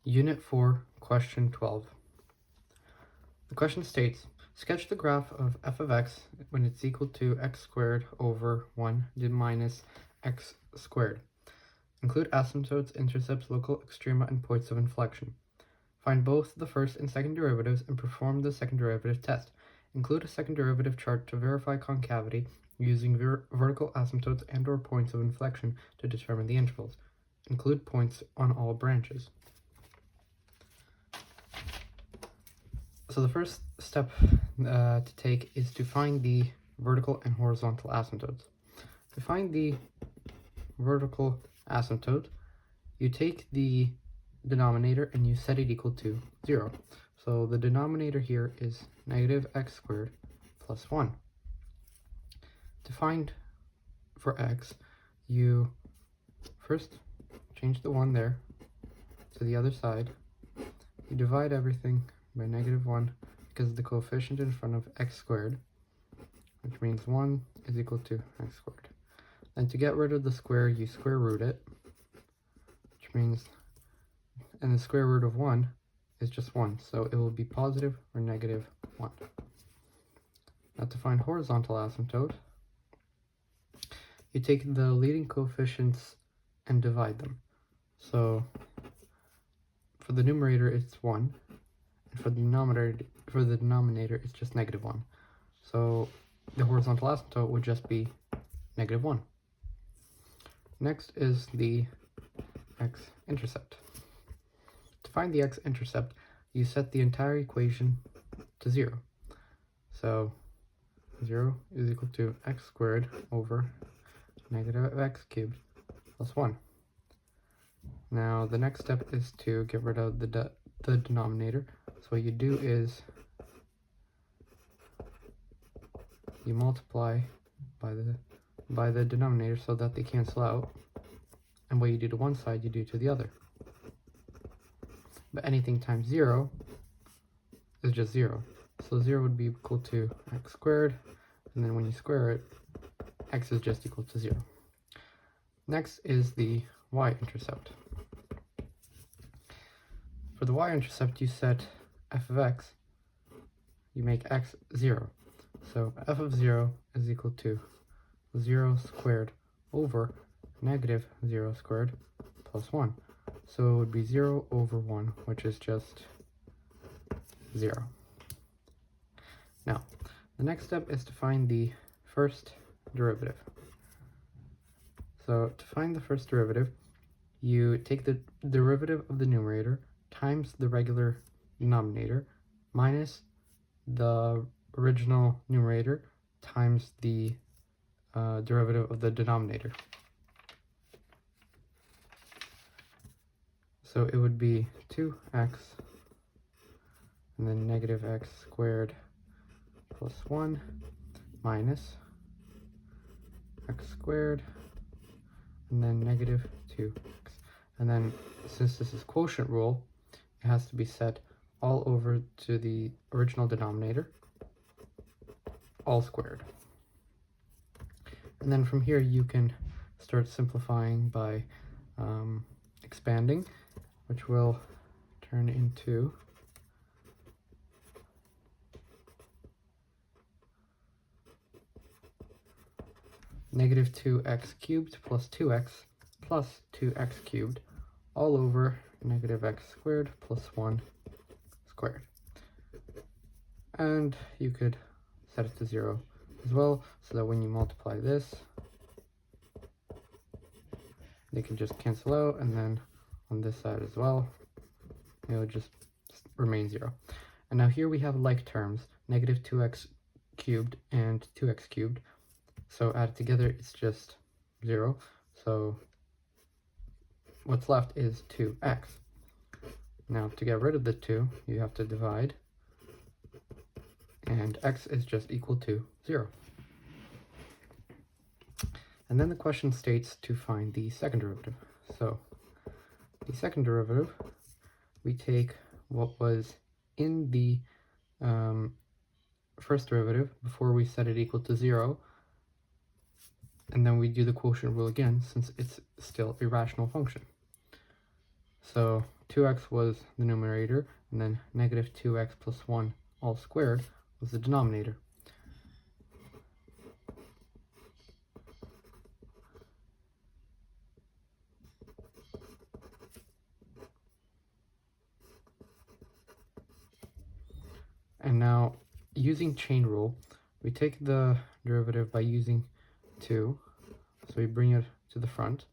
Unit 4, Question 12. The question states, sketch the graph of f of x when it's equal to x squared over 1 minus x squared. Include asymptotes, intercepts, local extrema, and points of inflection. Find both the first and second derivatives and perform the second derivative test. Include a second derivative chart to verify concavity using vertical asymptotes and or points of inflection to determine the intervals. Include points on all branches. So the first step to take is to find the vertical and horizontal asymptotes. To find the vertical asymptote, you take the denominator and you set it equal to 0. So the denominator here is negative x squared plus 1. To find for x, you first change the 1 there to the other side. You divide everything by negative 1 because of the coefficient in front of x squared, which means 1 is equal to x squared. And to get rid of the square, you square root it, which means, and the square root of 1 is just 1, so it will be positive or negative 1. Now to find horizontal asymptote, you take the leading coefficients and divide them. So for the numerator it's 1, and for the denominator it's just negative 1. So the horizontal asymptote would just be negative 1. Next is the x-intercept. To find the x-intercept, you set the entire equation to 0. So 0 is equal to x squared over negative x cubed plus 1. Now the next step is to get rid of the denominator. So what you do is you multiply by the denominator so that they cancel out, and what you do to one side you do to the other. But anything times 0 is just 0. So 0 would be equal to x squared, and then when you square it, x is just equal to 0. Next is the y-intercept. For the y-intercept, you set f of x, you make x 0. So f of 0 is equal to 0 squared over negative 0 squared plus 1. So it would be 0 over 1, which is just 0. Now, the next step is to find the first derivative. So to find the first derivative, you take the derivative of the numerator times the regular denominator minus the original numerator times the derivative of the denominator. So it would be 2x and then negative x squared plus 1 minus x squared and then negative 2x. And then since this is quotient rule, it has to be set all over to the original denominator, all squared. And then from here you can start simplifying by expanding, which will turn into negative 2x cubed plus 2x plus 2x cubed all over negative x squared plus 1 squared. And you could set it to 0 as well, so that when you multiply this, they can just cancel out, and then on this side as well, it would just remain 0. And now here we have like terms, negative 2x cubed and 2x cubed. So added together, it's just 0. So what's left is 2x. Now to get rid of the 2, you have to divide, and x is just equal to 0. And then the question states to find the second derivative. So the second derivative, we take what was in the first derivative before we set it equal to 0, and then we do the quotient rule again since it's still a rational function. So 2x was the numerator, and then negative 2x plus 1 all squared was the denominator. And now, using chain rule, we take the derivative by using 2, so we bring it to the front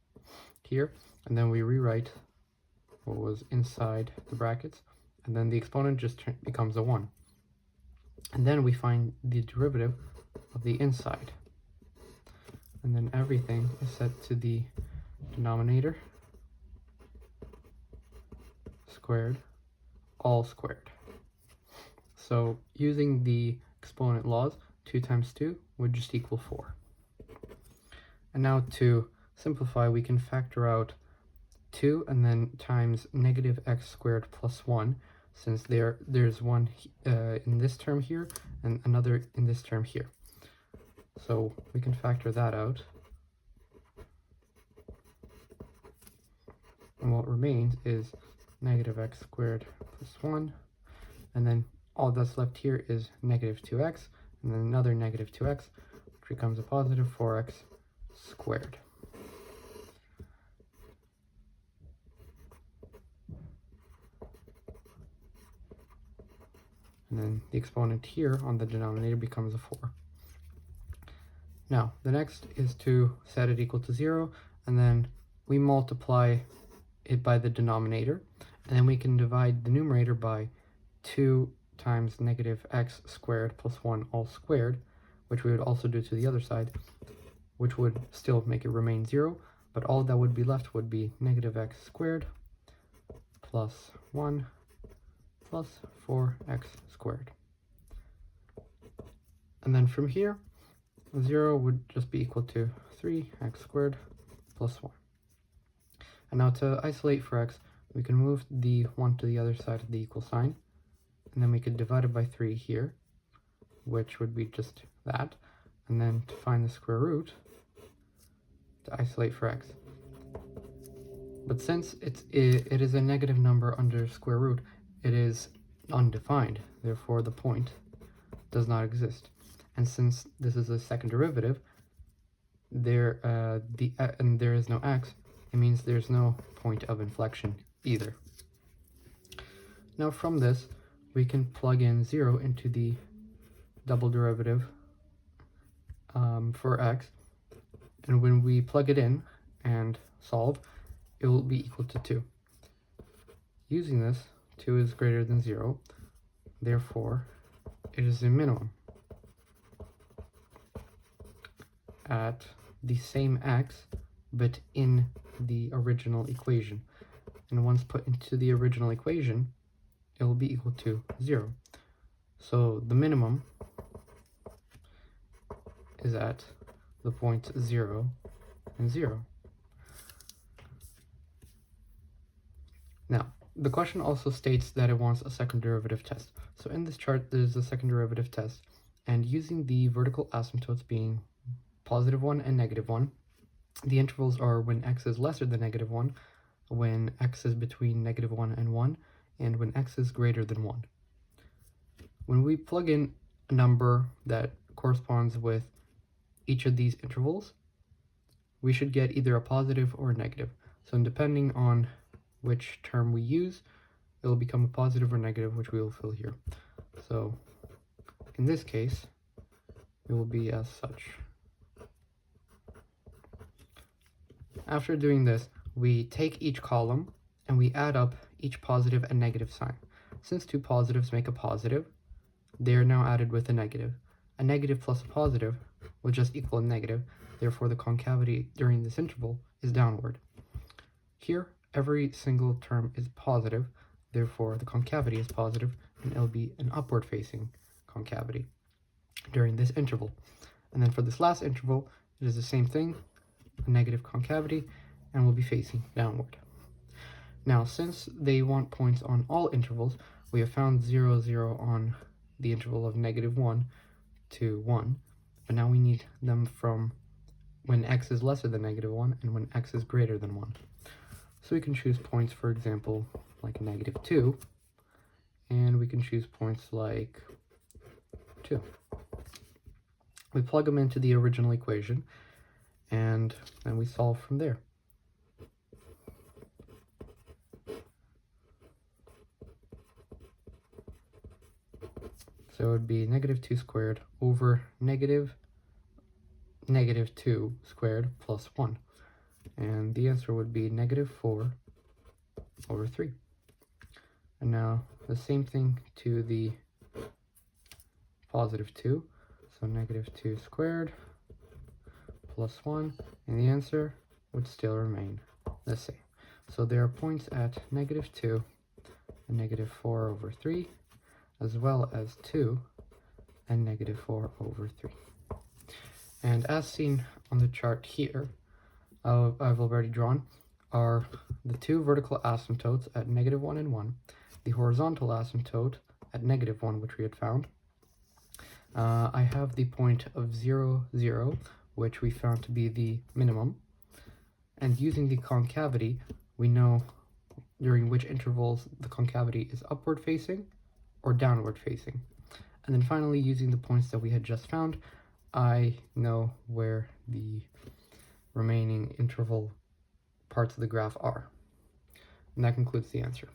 here, and then we rewrite what was inside the brackets, and then the exponent just becomes a 1. And then we find the derivative of the inside, and then everything is set to the denominator squared, all squared. So using the exponent laws, 2 times 2 would just equal 4. And now to simplify, we can factor out 2 and then times negative x squared plus 1, since there's one in this term here and another in this term here. So we can factor that out. And what remains is negative x squared plus 1, and then all that's left here is negative 2x, and then another negative 2x, which becomes a positive 4x squared. And then the exponent here on the denominator becomes a 4. Now, the next is to set it equal to 0, and then we multiply it by the denominator, and then we can divide the numerator by 2 times negative x squared plus 1 all squared, which we would also do to the other side, which would still make it remain 0, but all that would be left would be negative x squared plus 1 plus 4x squared. And then from here, 0 would just be equal to 3x squared plus 1. And now to isolate for x, we can move the 1 to the other side of the equal sign, and then we could divide it by 3 here, which would be just that. And then to find the square root, to isolate for x. But since it is a negative number under square root, it is undefined, therefore the point does not exist. And since this is a second derivative, and there is no x, it means there's no point of inflection either. Now from this, we can plug in 0 into the double derivative for x, and when we plug it in and solve, it will be equal to 2. Using this, 2 is greater than 0, therefore it is a minimum at the same x, but in the original equation. And once put into the original equation, it will be equal to 0. So the minimum is at the points 0 and 0. Now, the question also states that it wants a second derivative test. So in this chart, there's a second derivative test, and using the vertical asymptotes being positive 1 and negative 1, the intervals are when x is lesser than negative 1, when x is between negative 1 and 1, and when x is greater than 1. When we plug in a number that corresponds with each of these intervals, we should get either a positive or a negative. So depending on which term we use, it will become a positive or negative, which we will fill here. So in this case, it will be as such. After doing this, we take each column and we add up each positive and negative sign. Since two positives make a positive, they are now added with a negative. A negative plus a positive will just equal a negative, therefore the concavity during this interval is downward. Here, every single term is positive, therefore the concavity is positive, and it'll be an upward facing concavity during this interval. And then for this last interval, it is the same thing, a negative concavity, and will be facing downward. Now, since they want points on all intervals, we have found 0, 0 on the interval of -1 to 1, but now we need them from when x is lesser than -1 and when x is greater than 1. So we can choose points, for example, like -2, and we can choose points like 2. We plug them into the original equation, and then we solve from there. So it would be -2 squared over -2 squared plus 1. And the answer would be -4 over 3. And now the same thing to the +2. So -2 squared plus 1. And the answer would still remain the same. So there are points at -2 and -4 over 3, as well as 2 and -4 over 3. And as seen on the chart here, I've already drawn, are the two vertical asymptotes at -1 and 1, the horizontal asymptote at -1, which we had found. I have the point of 0, 0, which we found to be the minimum. And using the concavity, we know during which intervals the concavity is upward facing or downward facing. And then finally, using the points that we had just found, I know where the remaining interval parts of the graph are. And that concludes the answer.